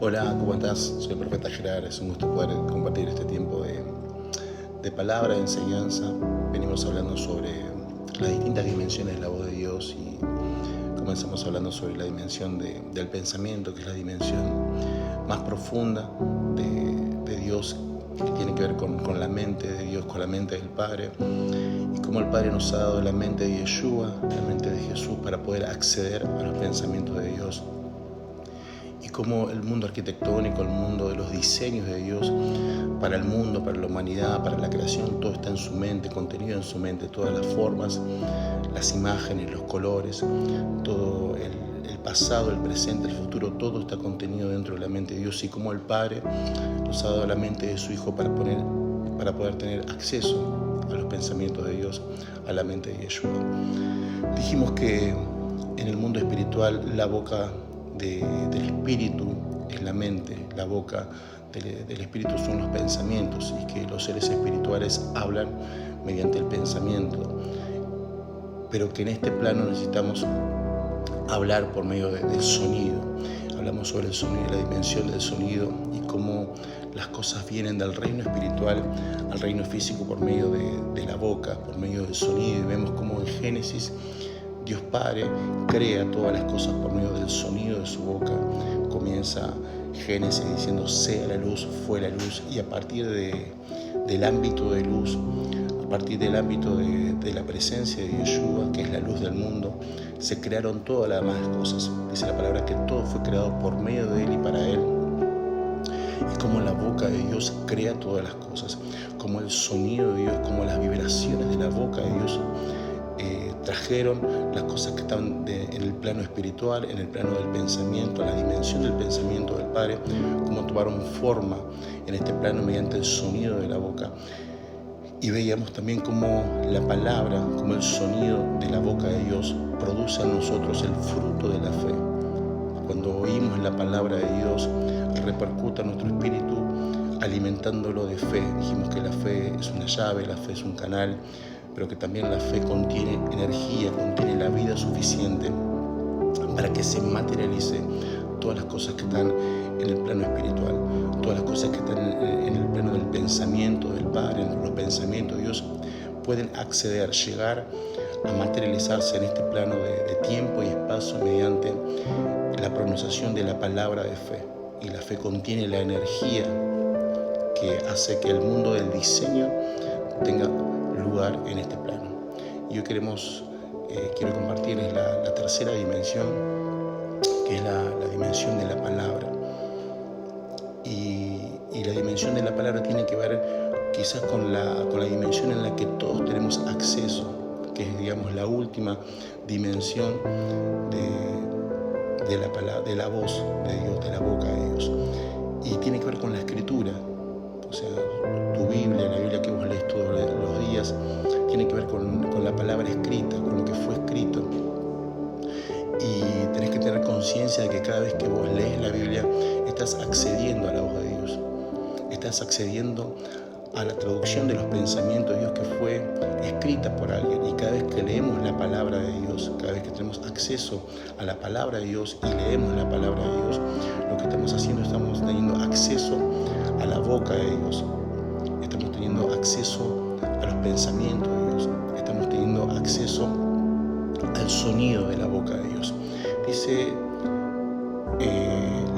Hola, ¿cómo estás? Soy el profeta Gerard. Es un gusto poder compartir este tiempo de palabra, de enseñanza. Venimos hablando sobre las distintas dimensiones de la voz de Dios y comenzamos hablando sobre la dimensión del pensamiento, que es la dimensión más profunda de Dios, que tiene que ver con la mente de Dios, con la mente del Padre, y cómo el Padre nos ha dado la mente de Yeshua, la mente de Jesús, para poder acceder a los pensamientos de Dios. Y cómo el mundo arquitectónico, el mundo de los diseños de Dios para el mundo, para la humanidad, para la creación, todo está en su mente, contenido en su mente, todas las formas, las imágenes, los colores, todo el pasado, el presente, el futuro, todo está contenido dentro de la mente de Dios, y cómo el Padre nos ha dado la mente de su Hijo para poder tener acceso a los pensamientos de Dios, a la mente de Yeshua. Dijimos que en el mundo espiritual la boca del espíritu es la mente, la boca del espíritu son los pensamientos, y que los seres espirituales hablan mediante el pensamiento, pero que en este plano necesitamos hablar por medio del sonido. Hablamos sobre el sonido, la dimensión del sonido, y cómo las cosas vienen del reino espiritual al reino físico por medio de la boca, por medio del sonido. Y vemos cómo en Génesis Dios Padre crea todas las cosas por medio del sonido de su boca. Comienza Génesis diciendo: sea la luz, fue la luz, y a partir del ámbito de luz, a partir del ámbito de la presencia de Yeshua, que es la luz del mundo, se crearon todas las demás cosas. Dice la palabra que todo fue creado por medio de Él y para Él. Y como la boca de Dios crea todas las cosas, como el sonido de Dios, como las vibraciones de la boca de Dios trajeron las cosas que están en el plano espiritual, en el plano del pensamiento, en la dimensión del pensamiento del Padre, como tomaron forma en este plano mediante el sonido de la boca. Y veíamos también cómo la palabra, como el sonido de la boca de Dios, produce en nosotros el fruto de la fe. Cuando oímos la palabra de Dios, repercuta en nuestro espíritu, alimentándolo de fe. Dijimos que la fe es una llave, la fe es un canal, pero que también la fe contiene energía, contiene la vida suficiente para que se materialice todas las cosas que están en el plano espiritual, todas las cosas que están en el plano del pensamiento del Padre, en los pensamientos de Dios, pueden acceder, llegar a materializarse en este plano de tiempo y espacio mediante la pronunciación de la palabra de fe. Y la fe contiene la energía que hace que el mundo del diseño tenga lugar en este plano. Y hoy quiero compartirles la tercera dimensión, que es la dimensión de la palabra. Y la dimensión de la palabra tiene que ver quizás con la dimensión en la que todos tenemos acceso, que es, digamos, la última dimensión de la voz de Dios, de la boca de Dios. Y tiene que ver con la escritura. O sea, tu Biblia, la Biblia que vos lees todos los días, tiene que ver con la palabra escrita, con lo que fue escrito. Y tenés que tener conciencia de que cada vez que vos lees la Biblia, estás accediendo a la voz de Dios. Estás accediendo a la traducción de los pensamientos de Dios que fue escrita por alguien. Y cada vez que leemos la palabra de Dios, cada vez que tenemos acceso a la palabra de Dios y leemos la palabra de Dios, lo que estamos haciendo, estamos teniendo acceso a la boca de Dios, estamos teniendo acceso a los pensamientos de Dios, estamos teniendo acceso al sonido de la boca de Dios. Dice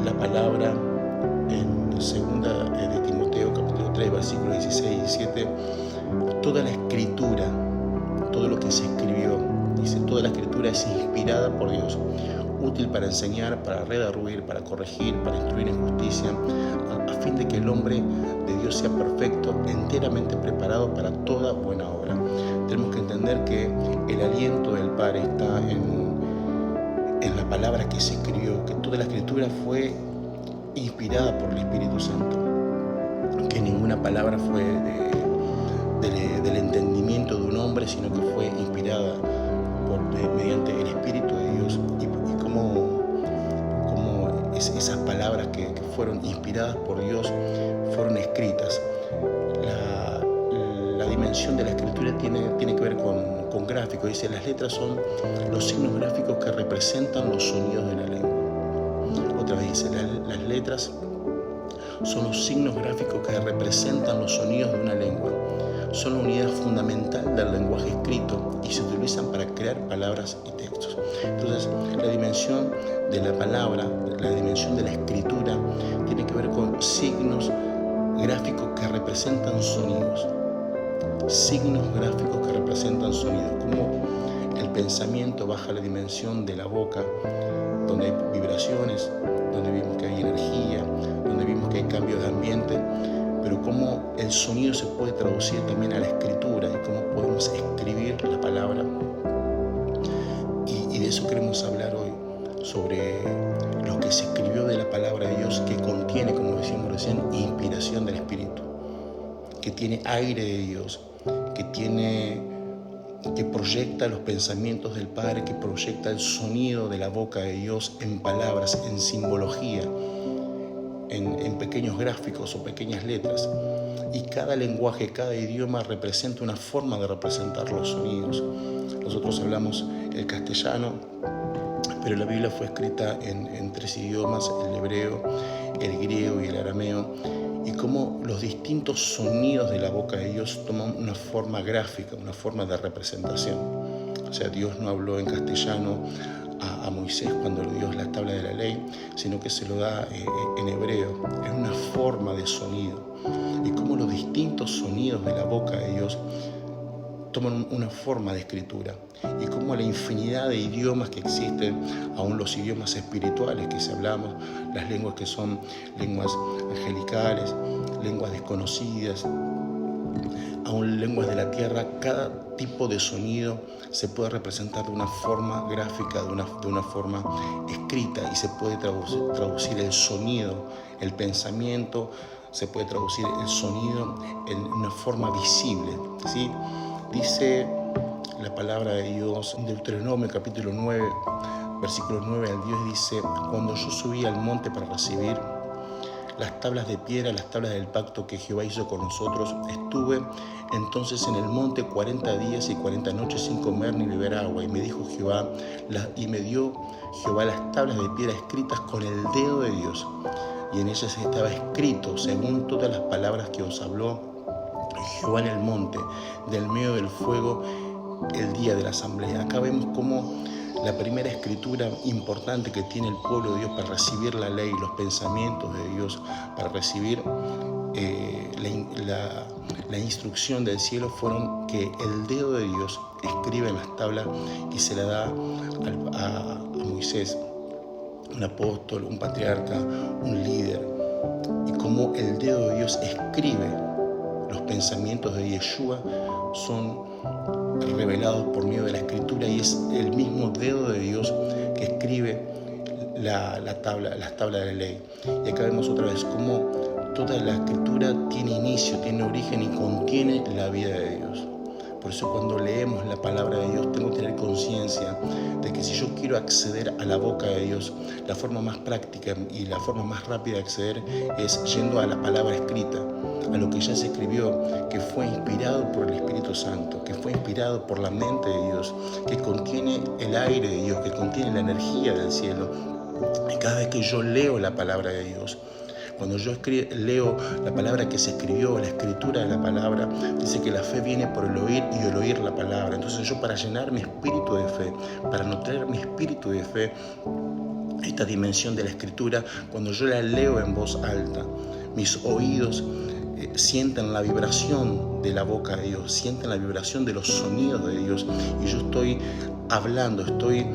la palabra en 2 de Timoteo capítulo 3 versículos 16 y 17: toda la escritura, todo lo que se escribió, dice, toda la escritura es inspirada por Dios, útil para enseñar, para redarguir, para corregir, para instruir en justicia, a fin de que el hombre de Dios sea perfecto, enteramente preparado para toda buena obra. Tenemos que entender que el aliento del Padre está en la palabra que se escribió, que toda la escritura fue inspirada por el Espíritu Santo, que ninguna palabra fue del entendimiento de un hombre, sino que fue inspirada mediante el Espíritu de Dios. Y cómo esas palabras que fueron inspiradas por Dios fueron escritas. La dimensión de la escritura tiene que ver con gráficos. Dice, las letras son los signos gráficos que representan los sonidos de la lengua. otra vez dice, las letras son los signos gráficos que representan los sonidos de una lengua. Son la unidad fundamental del lenguaje escrito y se utilizan para crear palabras y textos. Entonces, la dimensión de la palabra, la dimensión de la escritura, tiene que ver con signos gráficos que representan sonidos. Signos gráficos que representan sonidos. Como el pensamiento baja a la dimensión de la boca, donde hay vibraciones, donde vimos que hay energía, donde vimos que hay cambios de ambiente, pero cómo el sonido se puede traducir también a la escritura y cómo podemos escribir la palabra. Y de eso queremos hablar hoy, sobre lo que se escribió de la palabra de Dios, que contiene, como decíamos recién, inspiración del Espíritu, que tiene aire de Dios, que proyecta los pensamientos del Padre, que proyecta el sonido de la boca de Dios en palabras, en simbología, en pequeños gráficos o pequeñas letras. Y cada lenguaje, cada idioma representa una forma de representar los sonidos. Nosotros hablamos el castellano, pero la Biblia fue escrita en 3 idiomas, el hebreo, el griego y el arameo, y cómo los distintos sonidos de la boca de Dios toman una forma gráfica, una forma de representación. O sea, Dios no habló en castellano a Moisés cuando le dio la tabla de la ley, sino que se lo da en hebreo, en una forma de sonido. Y cómo los distintos sonidos de la boca de Dios toman una forma de escritura, y cómo la infinidad de idiomas que existen, aún los idiomas espirituales que se hablamos, las lenguas que son lenguas angelicales, lenguas desconocidas, aún lenguas de la tierra, cada tipo de sonido se puede representar de una forma gráfica, de una forma escrita, y se puede traducir el sonido, el pensamiento, se puede traducir el sonido en una forma visible, ¿sí? Dice la palabra de Dios en Deuteronomio capítulo 9, versículos 9 al 10, dice: cuando yo subí al monte para recibir las tablas de piedra, las tablas del pacto que Jehová hizo con nosotros, estuve entonces en el monte 40 días y 40 noches sin comer ni beber agua, y me dio Jehová las tablas de piedra escritas con el dedo de Dios, y en ellas estaba escrito según todas las palabras que os habló Jehová en el monte, del medio del fuego, el día de la asamblea. Acá vemos cómo la primera escritura importante que tiene el pueblo de Dios para recibir la ley, los pensamientos de Dios, para recibir la instrucción del cielo, fueron que el dedo de Dios escribe en las tablas y se la da a Moisés, un apóstol, un patriarca, un líder, y cómo el dedo de Dios escribe los pensamientos de Yeshua, son revelados por medio de la escritura, y es el mismo dedo de Dios que escribe las tablas de la ley. Y acá vemos otra vez cómo toda la escritura tiene inicio, tiene origen y contiene la vida de Dios. Por eso cuando leemos la palabra de Dios tengo que tener conciencia de que si yo quiero acceder a la boca de Dios, la forma más práctica y la forma más rápida de acceder es yendo a la palabra escrita, a lo que ya se escribió, que fue inspirado por el Espíritu Santo, que fue inspirado por la mente de Dios, que contiene el aire de Dios, que contiene la energía del cielo. Y cada vez que yo leo la palabra de Dios, cuando yo leo la palabra que se escribió, la escritura de la palabra, dice que la fe viene por el oír y el oír la palabra. Entonces yo, para llenar mi espíritu de fe, para nutrir mi espíritu de fe, esta dimensión de la escritura, cuando yo la leo en voz alta, mis oídos sienten la vibración de la boca de Dios, sienten la vibración de los sonidos de Dios, y yo estoy hablando, estoy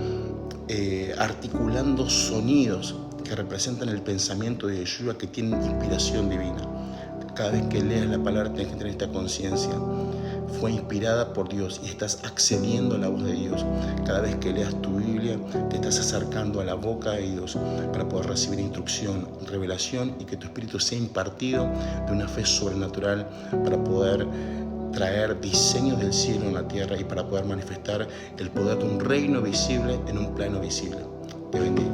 articulando sonidos que representan el pensamiento de Yeshua, que tienen inspiración divina. Cada vez que leas la palabra tienes que tener esta conciencia. Fue inspirada por Dios y estás accediendo a la voz de Dios. Cada vez que leas tu Biblia te estás acercando a la boca de Dios para poder recibir instrucción, revelación, y que tu espíritu sea impartido de una fe sobrenatural para poder traer diseños del cielo en la tierra y para poder manifestar el poder de un reino visible en un plano visible. Te bendigo.